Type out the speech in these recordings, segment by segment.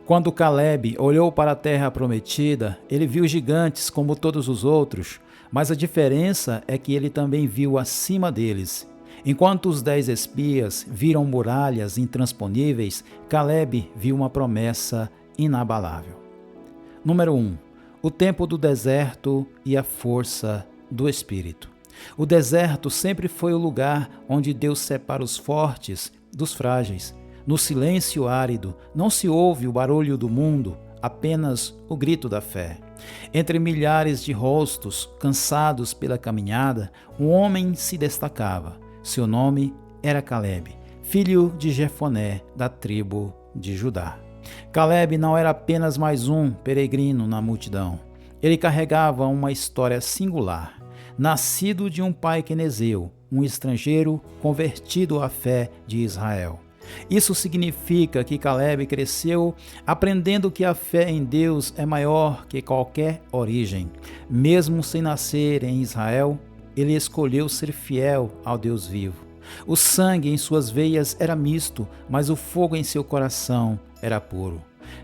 Quando Calebe olhou para a terra prometida, ele viu gigantes como todos os outros, mas a diferença é que ele também viu acima deles. Enquanto os 10 espias viram muralhas intransponíveis, Calebe viu uma promessa inabalável. Número 1. O tempo do deserto e a força do Espírito. O deserto sempre foi o lugar onde Deus separa os fortes dos frágeis. No silêncio árido, não se ouve o barulho do mundo, apenas o grito da fé. Entre milhares de rostos cansados pela caminhada, um homem se destacava. Seu nome era Calebe, filho de Jefoné, da tribo de Judá. Calebe não era apenas mais um peregrino na multidão. Ele carregava uma história singular. Nascido de um pai quenezeu, um estrangeiro convertido à fé de Israel. Isso significa que Calebe cresceu aprendendo que a fé em Deus é maior que qualquer origem. Mesmo sem nascer em Israel, ele escolheu ser fiel ao Deus vivo. O sangue em suas veias era misto, mas o fogo em seu coração era puro.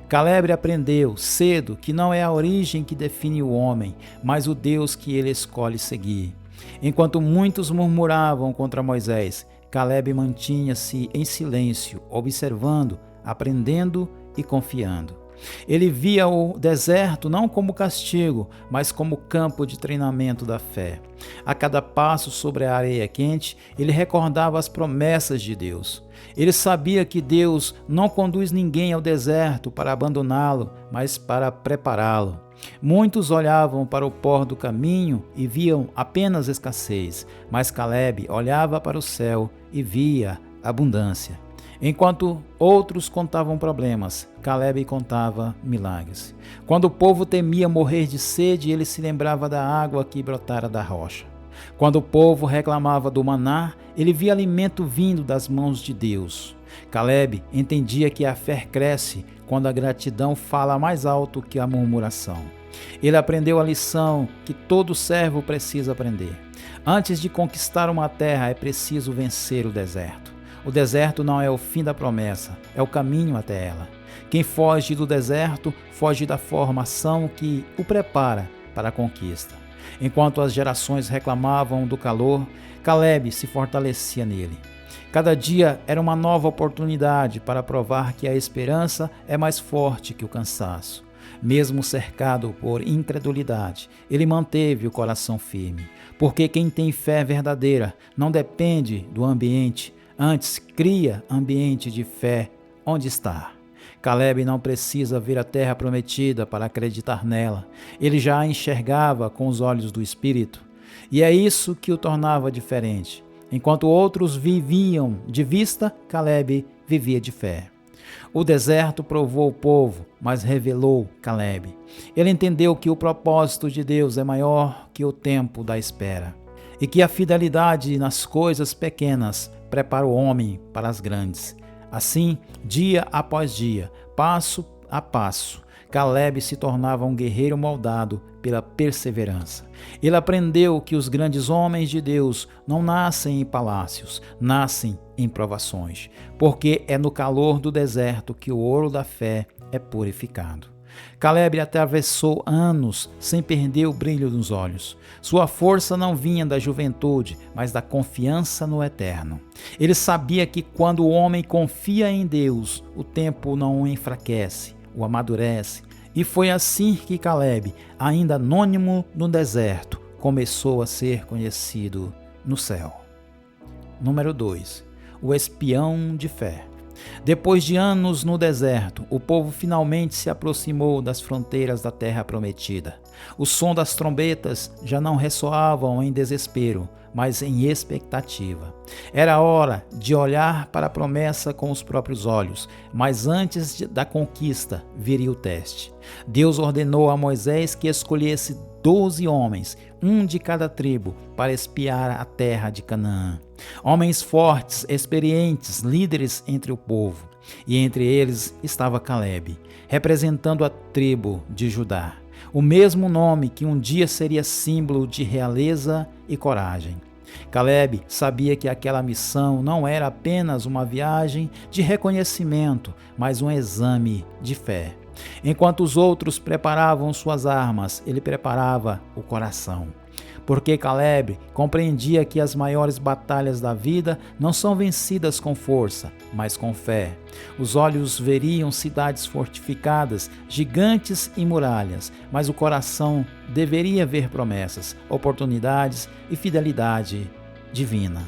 Calebe aprendeu cedo que não é a origem que define o homem, mas o Deus que ele escolhe seguir. Enquanto muitos murmuravam contra Moisés, Calebe mantinha-se em silêncio, observando, aprendendo e confiando. Ele via o deserto não como castigo, mas como campo de treinamento da fé. A cada passo sobre a areia quente, ele recordava as promessas de Deus. Ele sabia que Deus não conduz ninguém ao deserto para abandoná-lo, mas para prepará-lo. Muitos olhavam para o pó do caminho e viam apenas escassez, mas Calebe olhava para o céu e via abundância. Enquanto outros contavam problemas, Calebe contava milagres. Quando o povo temia morrer de sede, ele se lembrava da água que brotara da rocha. Quando o povo reclamava do maná, ele via alimento vindo das mãos de Deus. Calebe entendia que a fé cresce quando a gratidão fala mais alto que a murmuração. Ele aprendeu a lição que todo servo precisa aprender. Antes de conquistar uma terra, é preciso vencer o deserto. O deserto não é o fim da promessa, é o caminho até ela. Quem foge do deserto, foge da formação que o prepara para a conquista. Enquanto as gerações reclamavam do calor, Calebe se fortalecia nele. Cada dia era uma nova oportunidade para provar que a esperança é mais forte que o cansaço. Mesmo cercado por incredulidade, ele manteve o coração firme, porque quem tem fé verdadeira não depende do ambiente, antes cria ambiente de fé onde está. Calebe não precisa ver a terra prometida para acreditar nela. Ele já a enxergava com os olhos do Espírito. E é isso que o tornava diferente. Enquanto outros viviam de vista, Calebe vivia de fé. O deserto provou o povo, mas revelou Calebe. Ele entendeu que o propósito de Deus é maior que o tempo da espera e que a fidelidade nas coisas pequenas prepara o homem para as grandes. Assim, dia após dia, passo a passo, Calebe se tornava um guerreiro moldado pela perseverança. Ele aprendeu que os grandes homens de Deus não nascem em palácios, nascem em provações, porque é no calor do deserto que o ouro da fé é purificado. Calebe atravessou anos sem perder o brilho nos olhos. Sua força não vinha da juventude, mas da confiança no eterno. Ele sabia que quando o homem confia em Deus, o tempo não o enfraquece, o amadurece. E foi assim que Calebe, ainda anônimo no deserto, começou a ser conhecido no céu. Número 2. O espião de fé. Depois de anos no deserto, o povo finalmente se aproximou das fronteiras da terra prometida. O som das trombetas já não ressoavam em desespero, mas em expectativa. Era hora de olhar para a promessa com os próprios olhos, mas antes da conquista viria o teste. Deus ordenou a Moisés que escolhesse 12 homens, um de cada tribo, para espiar a terra de Canaã. Homens fortes, experientes, líderes entre o povo. E entre eles estava Calebe, representando a tribo de Judá. O mesmo nome que um dia seria símbolo de realeza e coragem. Caleb sabia que aquela missão não era apenas uma viagem de reconhecimento, mas um exame de fé. Enquanto os outros preparavam suas armas, ele preparava o coração. Porque Caleb compreendia que as maiores batalhas da vida não são vencidas com força, mas com fé. Os olhos veriam cidades fortificadas, gigantes e muralhas, mas o coração deveria ver promessas, oportunidades e fidelidade divina.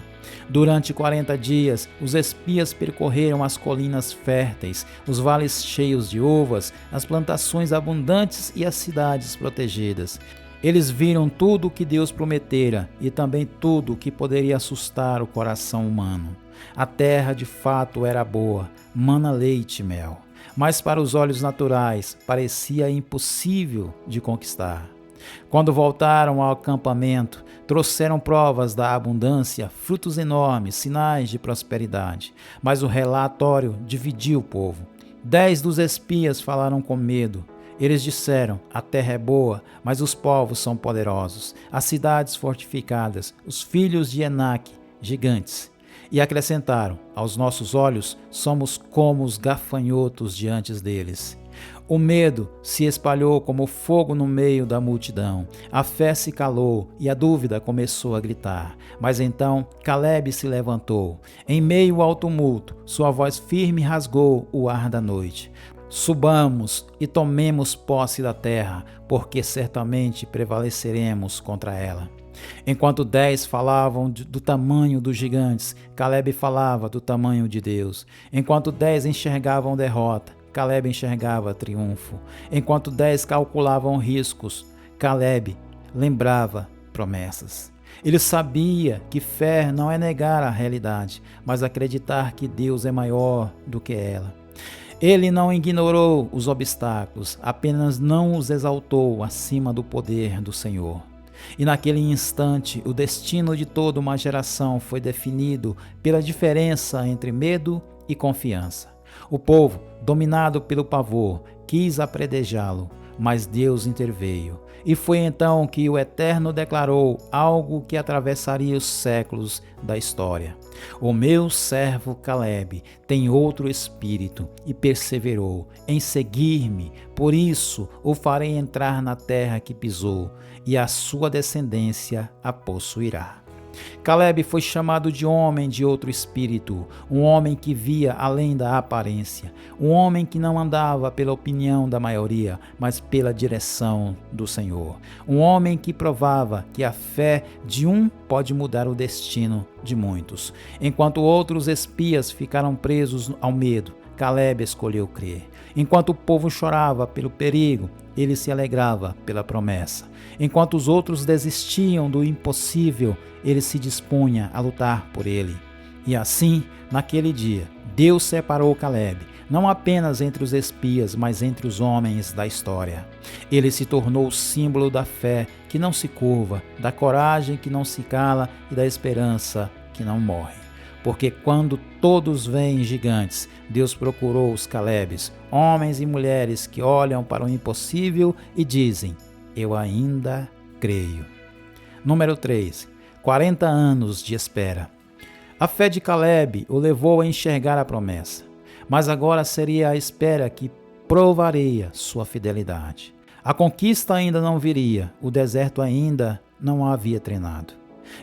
Durante 40 dias, os espias percorreram as colinas férteis, os vales cheios de uvas, as plantações abundantes e as cidades protegidas. Eles viram tudo o que Deus prometera e também tudo o que poderia assustar o coração humano. A terra de fato era boa, mana leite e mel, mas para os olhos naturais parecia impossível de conquistar. Quando voltaram ao acampamento, trouxeram provas da abundância, frutos enormes, sinais de prosperidade, mas o relatório dividiu o povo. 10 dos espias falaram com medo. Eles disseram: a terra é boa, mas os povos são poderosos, as cidades fortificadas, os filhos de Enaque, gigantes. E acrescentaram: aos nossos olhos somos como os gafanhotos diante deles. O medo se espalhou como fogo no meio da multidão. A fé se calou e a dúvida começou a gritar. Mas então Caleb se levantou. Em meio ao tumulto, sua voz firme rasgou o ar da noite. Subamos e tomemos posse da terra, porque certamente prevaleceremos contra ela. Enquanto 10 falavam do tamanho dos gigantes, Caleb falava do tamanho de Deus. Enquanto 10 enxergavam derrota, Caleb enxergava triunfo. Enquanto 10 calculavam riscos, Caleb lembrava promessas. Ele sabia que fé não é negar a realidade, mas acreditar que Deus é maior do que ela. Ele não ignorou os obstáculos, apenas não os exaltou acima do poder do Senhor. E naquele instante, o destino de toda uma geração foi definido pela diferença entre medo e confiança. O povo, dominado pelo pavor, quis apredejá-lo, mas Deus interveio. E foi então que o Eterno declarou algo que atravessaria os séculos da história. O meu servo Caleb tem outro espírito e perseverou em seguir-me, por isso o farei entrar na terra que pisou, e a sua descendência a possuirá. Caleb foi chamado de homem de outro espírito, um homem que via além da aparência, um homem que não andava pela opinião da maioria, mas pela direção do Senhor, um homem que provava que a fé de um pode mudar o destino de muitos. Enquanto outros espias ficaram presos ao medo, Caleb escolheu crer. Enquanto o povo chorava pelo perigo, ele se alegrava pela promessa. Enquanto os outros desistiam do impossível, ele se dispunha a lutar por ele. E assim, naquele dia, Deus separou Caleb, não apenas entre os espias, mas entre os homens da história. Ele se tornou o símbolo da fé que não se curva, da coragem que não se cala e da esperança que não morre. Porque quando todos veem gigantes, Deus procurou os Calebes, homens e mulheres que olham para o impossível e dizem: eu ainda creio. Número 3. 40 anos de espera. A fé de Caleb o levou a enxergar a promessa, mas agora seria a espera que provaria sua fidelidade. A conquista ainda não viria, o deserto ainda não a havia treinado.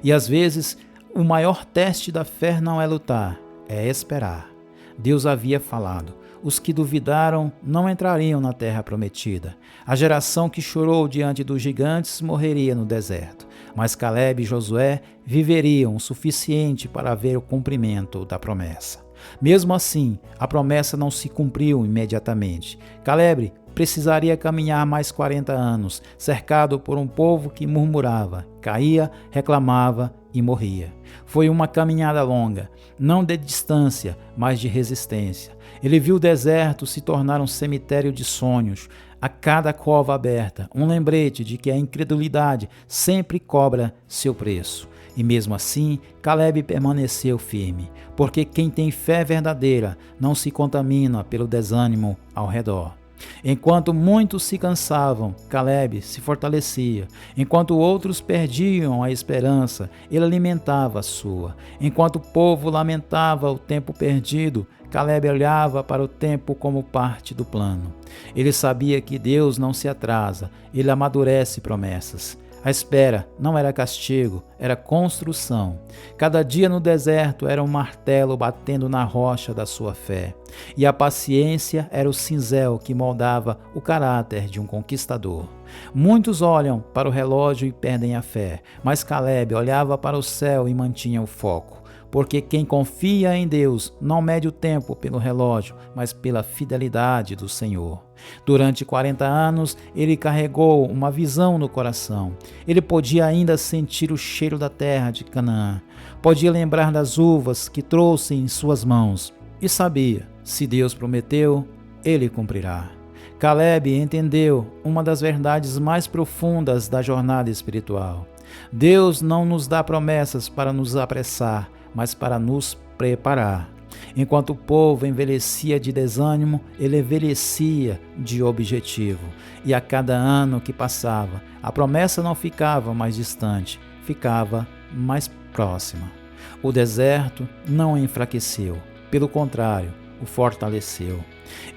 E às vezes, o maior teste da fé não é lutar, é esperar. Deus havia falado: os que duvidaram não entrariam na terra prometida. A geração que chorou diante dos gigantes morreria no deserto. Mas Caleb e Josué viveriam o suficiente para ver o cumprimento da promessa. Mesmo assim, a promessa não se cumpriu imediatamente. Caleb precisaria caminhar mais 40 anos, cercado por um povo que murmurava, caía, reclamava e morria. Foi uma caminhada longa, não de distância, mas de resistência. Ele viu o deserto se tornar um cemitério de sonhos, a cada cova aberta, um lembrete de que a incredulidade sempre cobra seu preço. E mesmo assim, Caleb permaneceu firme, porque quem tem fé verdadeira não se contamina pelo desânimo ao redor. Enquanto muitos se cansavam, Calebe se fortalecia. Enquanto outros perdiam a esperança, ele alimentava a sua. Enquanto o povo lamentava o tempo perdido, Calebe olhava para o tempo como parte do plano. Ele sabia que Deus não se atrasa, ele amadurece promessas. A espera não era castigo, era construção. Cada dia no deserto era um martelo batendo na rocha da sua fé. E a paciência era o cinzel que moldava o caráter de um conquistador. Muitos olham para o relógio e perdem a fé, mas Calebe olhava para o céu e mantinha o foco. Porque quem confia em Deus não mede o tempo pelo relógio, mas pela fidelidade do Senhor. Durante 40 anos, ele carregou uma visão no coração. Ele podia ainda sentir o cheiro da terra de Canaã. Podia lembrar das uvas que trouxe em suas mãos. E sabia, se Deus prometeu, ele cumprirá. Calebe entendeu uma das verdades mais profundas da jornada espiritual. Deus não nos dá promessas para nos apressar, mas para nos preparar. Enquanto o povo envelhecia de desânimo, ele envelhecia de objetivo. E a cada ano que passava, a promessa não ficava mais distante, ficava mais próxima. O deserto não o enfraqueceu, pelo contrário, o fortaleceu.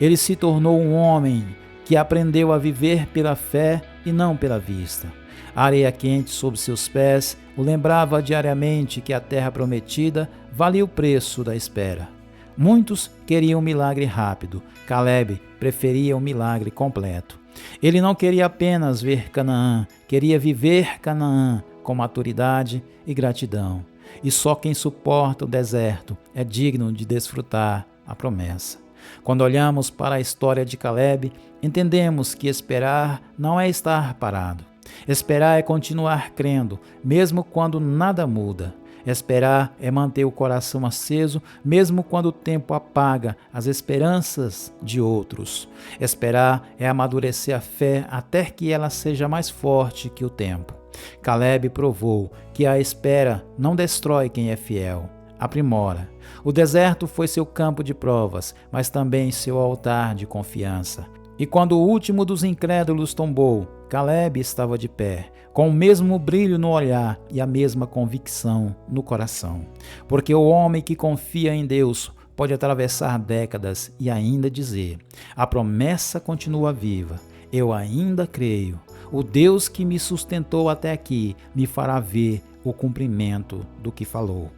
Ele se tornou um homem que aprendeu a viver pela fé e não pela vista. A areia quente sob seus pés o lembrava diariamente que a terra prometida valia o preço da espera. Muitos queriam um milagre rápido. Calebe preferia um milagre completo. Ele não queria apenas ver Canaã, queria viver Canaã com maturidade e gratidão. E só quem suporta o deserto é digno de desfrutar a promessa. Quando olhamos para a história de Calebe, entendemos que esperar não é estar parado. Esperar é continuar crendo, mesmo quando nada muda. Esperar é manter o coração aceso, mesmo quando o tempo apaga as esperanças de outros. Esperar é amadurecer a fé até que ela seja mais forte que o tempo. Calebe provou que a espera não destrói quem é fiel, aprimora. O deserto foi seu campo de provas, mas também seu altar de confiança. E quando o último dos incrédulos tombou, Calebe estava de pé, com o mesmo brilho no olhar e a mesma convicção no coração. Porque o homem que confia em Deus pode atravessar décadas e ainda dizer: a promessa continua viva, eu ainda creio. O Deus que me sustentou até aqui me fará ver o cumprimento do que falou.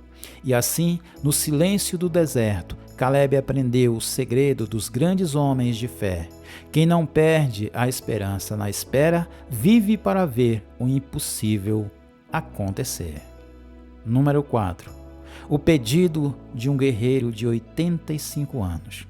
E assim, no silêncio do deserto, Calebe aprendeu o segredo dos grandes homens de fé. Quem não perde a esperança na espera, vive para ver o impossível acontecer. Número 4. O pedido de um guerreiro de 85 anos.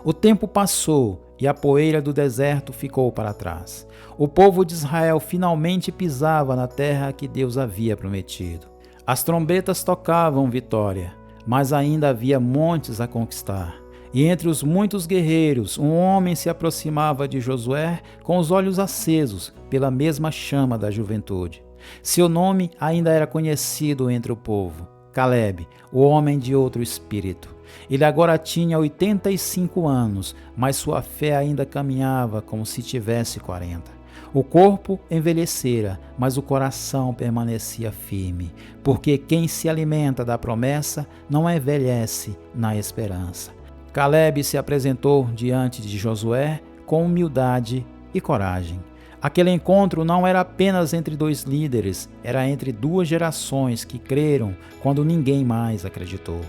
O tempo passou e a poeira do deserto ficou para trás. O povo de Israel finalmente pisava na terra que Deus havia prometido. As trombetas tocavam vitória, mas ainda havia montes a conquistar. E entre os muitos guerreiros, um homem se aproximava de Josué com os olhos acesos pela mesma chama da juventude. Seu nome ainda era conhecido entre o povo: Calebe, o homem de outro espírito. Ele agora tinha 85 anos, mas sua fé ainda caminhava como se tivesse 40. O corpo envelhecera, mas o coração permanecia firme, porque quem se alimenta da promessa não envelhece na esperança. Calebe se apresentou diante de Josué com humildade e coragem. Aquele encontro não era apenas entre dois líderes, era entre duas gerações que creram quando ninguém mais acreditou.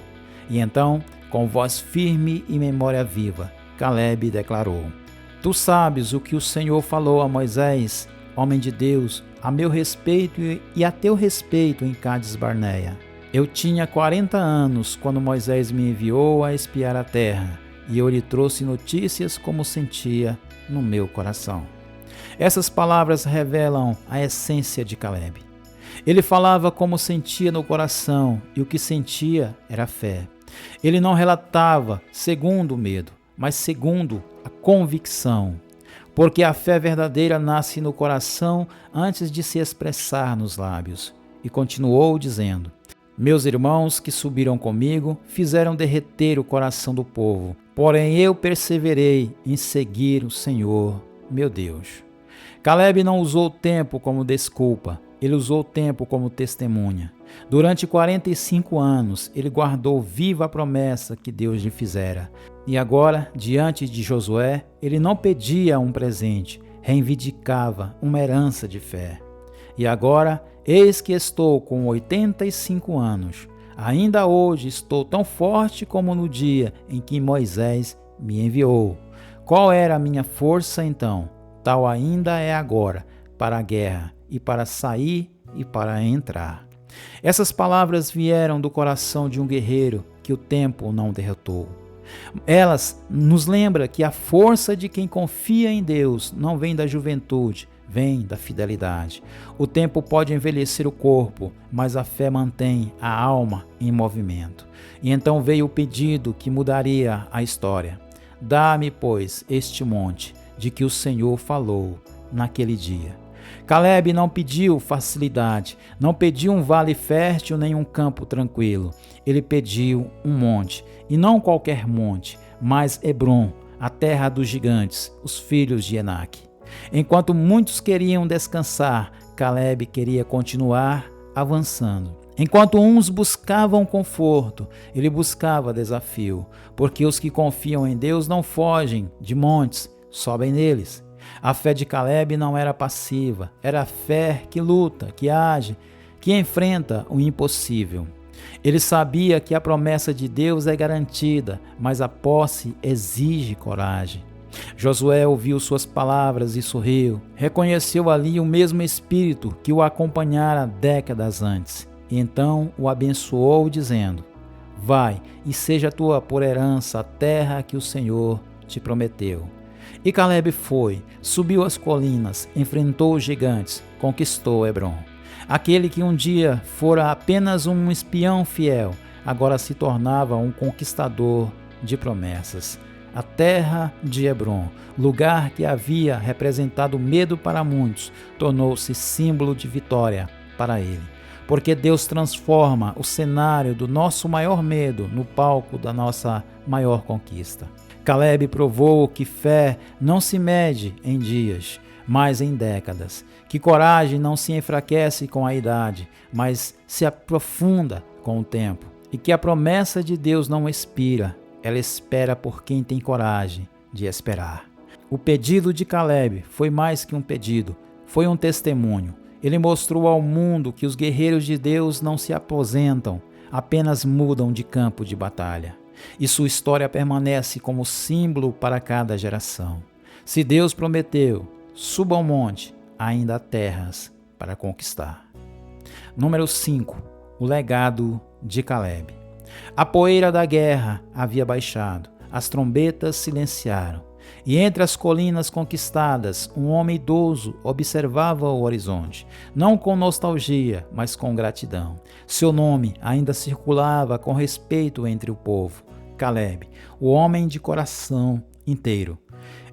E então, com voz firme e memória viva, Calebe declarou: Tu sabes o que o Senhor falou a Moisés, homem de Deus, a meu respeito e a teu respeito em Cádiz Barneia. Eu tinha 40 anos quando Moisés me enviou a espiar a terra, e eu lhe trouxe notícias como sentia no meu coração. Essas palavras revelam a essência de Calebe. Ele falava como sentia no coração, e o que sentia era fé. Ele não relatava segundo o medo, mas segundo a convicção, porque a fé verdadeira nasce no coração antes de se expressar nos lábios. E continuou dizendo: Meus irmãos que subiram comigo fizeram derreter o coração do povo, porém eu perseverei em seguir o Senhor, meu Deus. Caleb não usou o tempo como desculpa, ele usou o tempo como testemunha. Durante 45 anos, ele guardou viva a promessa que Deus lhe fizera. E agora, diante de Josué, ele não pedia um presente, reivindicava uma herança de fé. E agora, eis que estou com 85 anos. Ainda hoje estou tão forte como no dia em que Moisés me enviou. Qual era a minha força então? Tal ainda é agora, para a guerra, e para sair e para entrar. Essas palavras vieram do coração de um guerreiro que o tempo não derrotou. Elas nos lembram que a força de quem confia em Deus não vem da juventude, vem da fidelidade. O tempo pode envelhecer o corpo, mas a fé mantém a alma em movimento. E então veio o pedido que mudaria a história. Dá-me, pois, este monte de que o Senhor falou naquele dia. Caleb não pediu facilidade, não pediu um vale fértil nem um campo tranquilo. Ele pediu um monte, e não qualquer monte, mas Hebrom, a terra dos gigantes, os filhos de Enaque. Enquanto muitos queriam descansar, Caleb queria continuar avançando. Enquanto uns buscavam conforto, ele buscava desafio, porque os que confiam em Deus não fogem de montes, sobem neles. A fé de Caleb não era passiva, era a fé que luta, que age, que enfrenta o impossível. Ele sabia que a promessa de Deus é garantida, mas a posse exige coragem. Josué ouviu suas palavras e sorriu. Reconheceu ali o mesmo espírito que o acompanhara décadas antes. E então o abençoou, dizendo: Vai e seja tua por herança a terra que o Senhor te prometeu. E Caleb foi, subiu as colinas, enfrentou os gigantes, conquistou Hebrom. Aquele que um dia fora apenas um espião fiel, agora se tornava um conquistador de promessas. A terra de Hebrom, lugar que havia representado medo para muitos, tornou-se símbolo de vitória para ele. Porque Deus transforma o cenário do nosso maior medo no palco da nossa maior conquista. Caleb provou que fé não se mede em dias, mas em décadas. Que coragem não se enfraquece com a idade, mas se aprofunda com o tempo. E que a promessa de Deus não expira, ela espera por quem tem coragem de esperar. O pedido de Caleb foi mais que um pedido, foi um testemunho. Ele mostrou ao mundo que os guerreiros de Deus não se aposentam, apenas mudam de campo de batalha. E sua história permanece como símbolo para cada geração. Se Deus prometeu, suba ao monte, ainda há terras para conquistar. Número 5. O legado de Caleb. A poeira da guerra havia baixado, as trombetas silenciaram, e entre as colinas conquistadas, um homem idoso observava o horizonte, não com nostalgia, mas com gratidão. Seu nome ainda circulava com respeito entre o povo. Caleb, o homem de coração inteiro.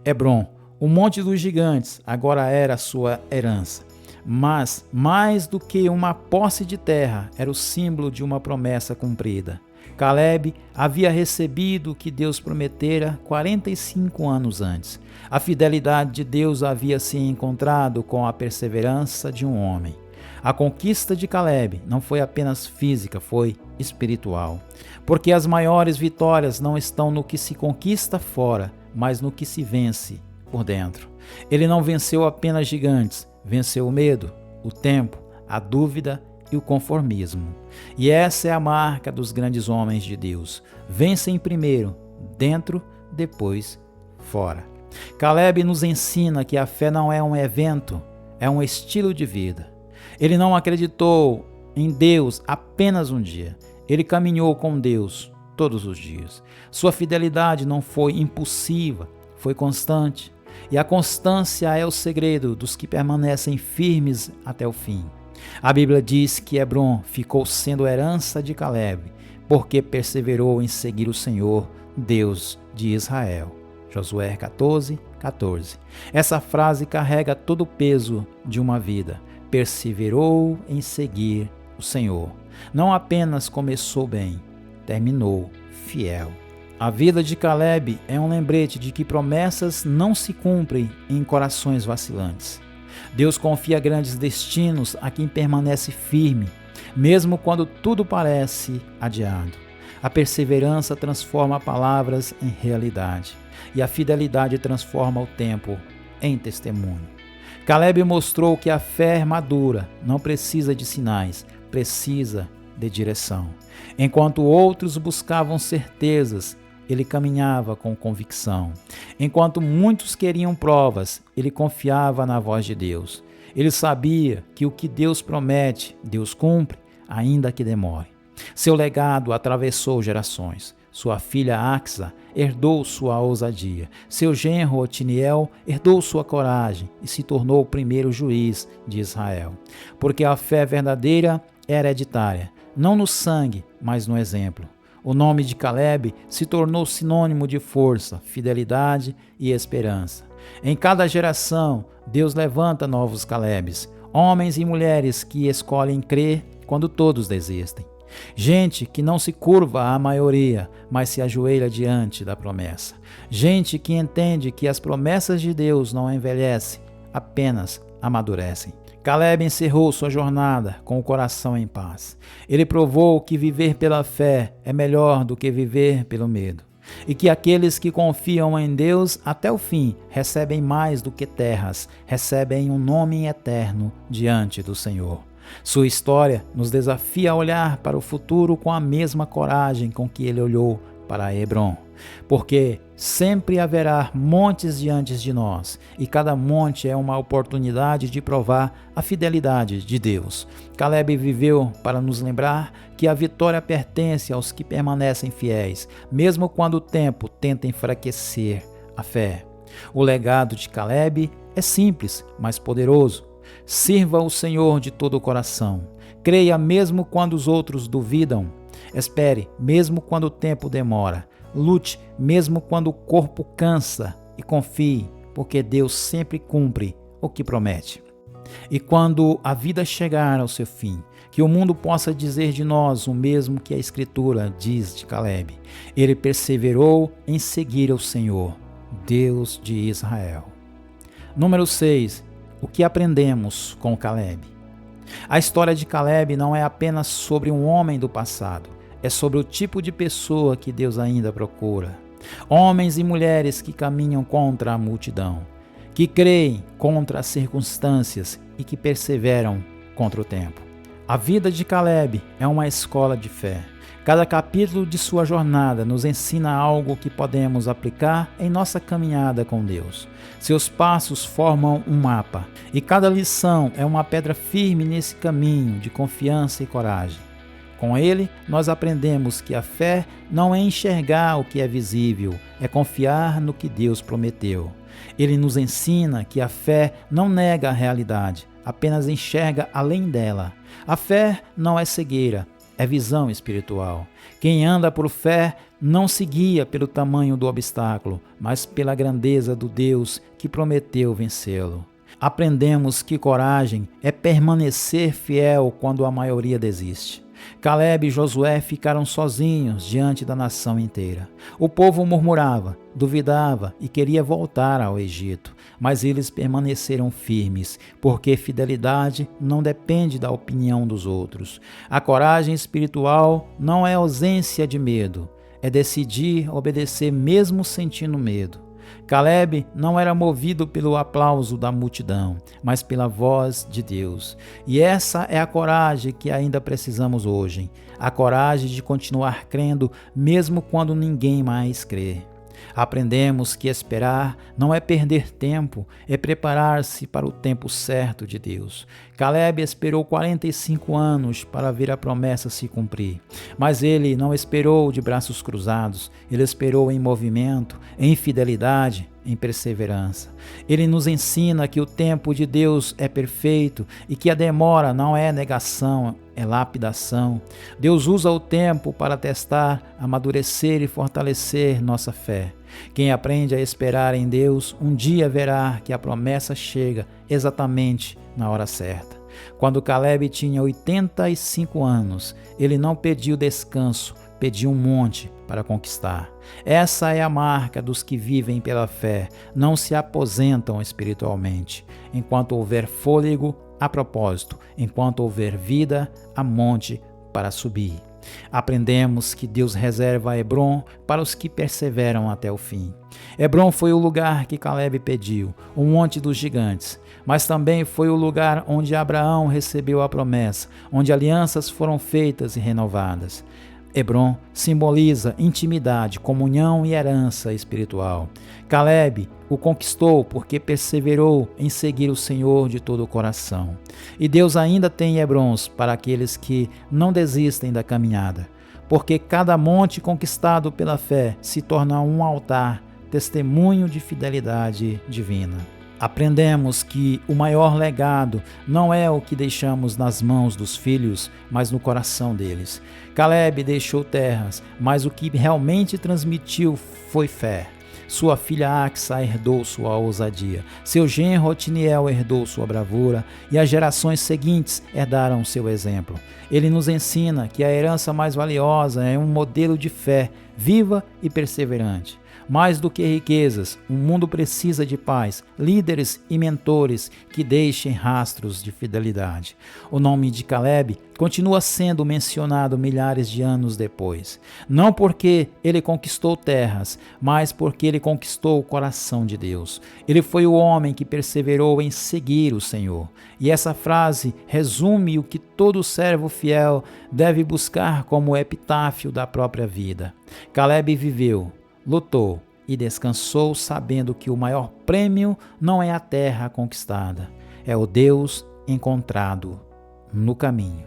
Hebrom, o monte dos gigantes, agora era sua herança. Mas, mais do que uma posse de terra, era o símbolo de uma promessa cumprida. Caleb havia recebido o que Deus prometera 45 anos antes. A fidelidade de Deus havia se encontrado com a perseverança de um homem. A conquista de Caleb não foi apenas física, foi espiritual. Porque as maiores vitórias não estão no que se conquista fora, mas no que se vence por dentro. Ele não venceu apenas gigantes, venceu o medo, o tempo, a dúvida e o conformismo. E essa é a marca dos grandes homens de Deus. Vencem primeiro, dentro, depois, fora. Caleb nos ensina que a fé não é um evento, é um estilo de vida. Ele não acreditou em Deus apenas um dia. Ele caminhou com Deus todos os dias. Sua fidelidade não foi impulsiva, foi constante. E a constância é o segredo dos que permanecem firmes até o fim. A Bíblia diz que Hebrom ficou sendo herança de Caleb, porque perseverou em seguir o Senhor, Deus de Israel. Josué 14:14. Essa frase carrega todo o peso de uma vida. Perseverou em seguir o Senhor. Não apenas começou bem, terminou fiel. A vida de Caleb é um lembrete de que promessas não se cumprem em corações vacilantes. Deus confia grandes destinos a quem permanece firme, mesmo quando tudo parece adiado. A perseverança transforma palavras em realidade, e a fidelidade transforma o tempo em testemunho. Caleb mostrou que a fé madura não precisa de sinais, precisa de direção. Enquanto outros buscavam certezas, ele caminhava com convicção. Enquanto muitos queriam provas, ele confiava na voz de Deus. Ele sabia que o que Deus promete, Deus cumpre, ainda que demore. Seu legado atravessou gerações. Sua filha Axa herdou sua ousadia. Seu genro Otiniel herdou sua coragem e se tornou o primeiro juiz de Israel. Porque a fé verdadeira é hereditária, não no sangue, mas no exemplo. O nome de Caleb se tornou sinônimo de força, fidelidade e esperança. Em cada geração, Deus levanta novos Calebes, homens e mulheres que escolhem crer quando todos desistem. Gente que não se curva à maioria, mas se ajoelha diante da promessa. Gente que entende que as promessas de Deus não envelhecem, apenas amadurecem. Caleb encerrou sua jornada com o coração em paz. Ele provou que viver pela fé é melhor do que viver pelo medo. E que aqueles que confiam em Deus até o fim recebem mais do que terras, recebem um nome eterno diante do Senhor. Sua história nos desafia a olhar para o futuro com a mesma coragem com que ele olhou para Hebron, porque sempre haverá montes diante de nós, e cada monte é uma oportunidade de provar a fidelidade de Deus. Caleb viveu para nos lembrar que a vitória pertence aos que permanecem fiéis, mesmo quando o tempo tenta enfraquecer a fé. O legado de Caleb é simples, mas poderoso. Sirva o Senhor de todo o coração. Creia mesmo quando os outros duvidam. Espere mesmo quando o tempo demora. Lute mesmo quando o corpo cansa. E confie, porque Deus sempre cumpre o que promete. E quando a vida chegar ao seu fim, que o mundo possa dizer de nós o mesmo que a Escritura diz de Caleb. Ele perseverou em seguir ao Senhor, Deus de Israel. Número 6. O que aprendemos com Caleb? A história de Caleb não é apenas sobre um homem do passado, é sobre o tipo de pessoa que Deus ainda procura. Homens e mulheres que caminham contra a multidão, que creem contra as circunstâncias e que perseveram contra o tempo. A vida de Caleb é uma escola de fé. Cada capítulo de sua jornada nos ensina algo que podemos aplicar em nossa caminhada com Deus. Seus passos formam um mapa, e cada lição é uma pedra firme nesse caminho de confiança e coragem. Com ele, nós aprendemos que a fé não é enxergar o que é visível, é confiar no que Deus prometeu. Ele nos ensina que a fé não nega a realidade, apenas enxerga além dela. A fé não é cegueira, é visão espiritual. Quem anda por fé não se guia pelo tamanho do obstáculo, mas pela grandeza do Deus que prometeu vencê-lo. Aprendemos que coragem é permanecer fiel quando a maioria desiste. Caleb e Josué ficaram sozinhos diante da nação inteira. O povo murmurava, duvidava e queria voltar ao Egito, mas eles permaneceram firmes, porque fidelidade não depende da opinião dos outros. A coragem espiritual não é ausência de medo, é decidir obedecer mesmo sentindo medo. Caleb não era movido pelo aplauso da multidão, mas pela voz de Deus. E essa é a coragem que ainda precisamos hoje. A coragem de continuar crendo mesmo quando ninguém mais crê. Aprendemos que esperar não é perder tempo, é preparar-se para o tempo certo de Deus. Caleb esperou 45 anos para ver a promessa se cumprir, mas ele não esperou de braços cruzados, ele esperou em movimento, em fidelidade, em perseverança. Ele nos ensina que o tempo de Deus é perfeito e que a demora não é negação, é lapidação. Deus usa o tempo para testar, amadurecer e fortalecer nossa fé. Quem aprende a esperar em Deus, um dia verá que a promessa chega exatamente na hora certa. Quando Caleb tinha 85 anos, ele não pediu descanso, pediu um monte para conquistar. Essa é a marca dos que vivem pela fé, não se aposentam espiritualmente. Enquanto houver fôlego, há propósito. Enquanto houver vida, há monte para subir. Aprendemos que Deus reserva Hebrom para os que perseveram até o fim. Hebrom foi o lugar que Caleb pediu, o monte dos gigantes, mas também foi o lugar onde Abraão recebeu a promessa, onde alianças foram feitas e renovadas. Hebrom simboliza intimidade, comunhão e herança espiritual. Caleb o conquistou porque perseverou em seguir o Senhor de todo o coração. E Deus ainda tem Hebrons para aqueles que não desistem da caminhada, porque cada monte conquistado pela fé se torna um altar, testemunho de fidelidade divina. Aprendemos que o maior legado não é o que deixamos nas mãos dos filhos, mas no coração deles. Caleb deixou terras, mas o que realmente transmitiu foi fé. Sua filha Axa herdou sua ousadia, seu genro Otiniel herdou sua bravura e as gerações seguintes herdaram seu exemplo. Ele nos ensina que a herança mais valiosa é um modelo de fé viva e perseverante. Mais do que riquezas, o mundo precisa de pais, líderes e mentores que deixem rastros de fidelidade. O nome de Caleb continua sendo mencionado milhares de anos depois. Não porque ele conquistou terras, mas porque ele conquistou o coração de Deus. Ele foi o homem que perseverou em seguir o Senhor. E essa frase resume o que todo servo fiel deve buscar como epitáfio da própria vida. Caleb viveu, lutou e descansou sabendo que o maior prêmio não é a terra conquistada, é o Deus encontrado no caminho.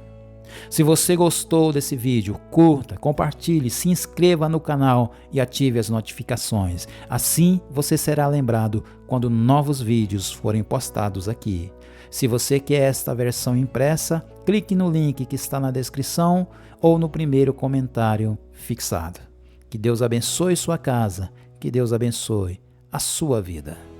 Se você gostou desse vídeo, curta, compartilhe, se inscreva no canal e ative as notificações. Assim você será lembrado quando novos vídeos forem postados aqui. Se você quer esta versão impressa, clique no link que está na descrição ou no primeiro comentário fixado. Que Deus abençoe sua casa, que Deus abençoe a sua vida.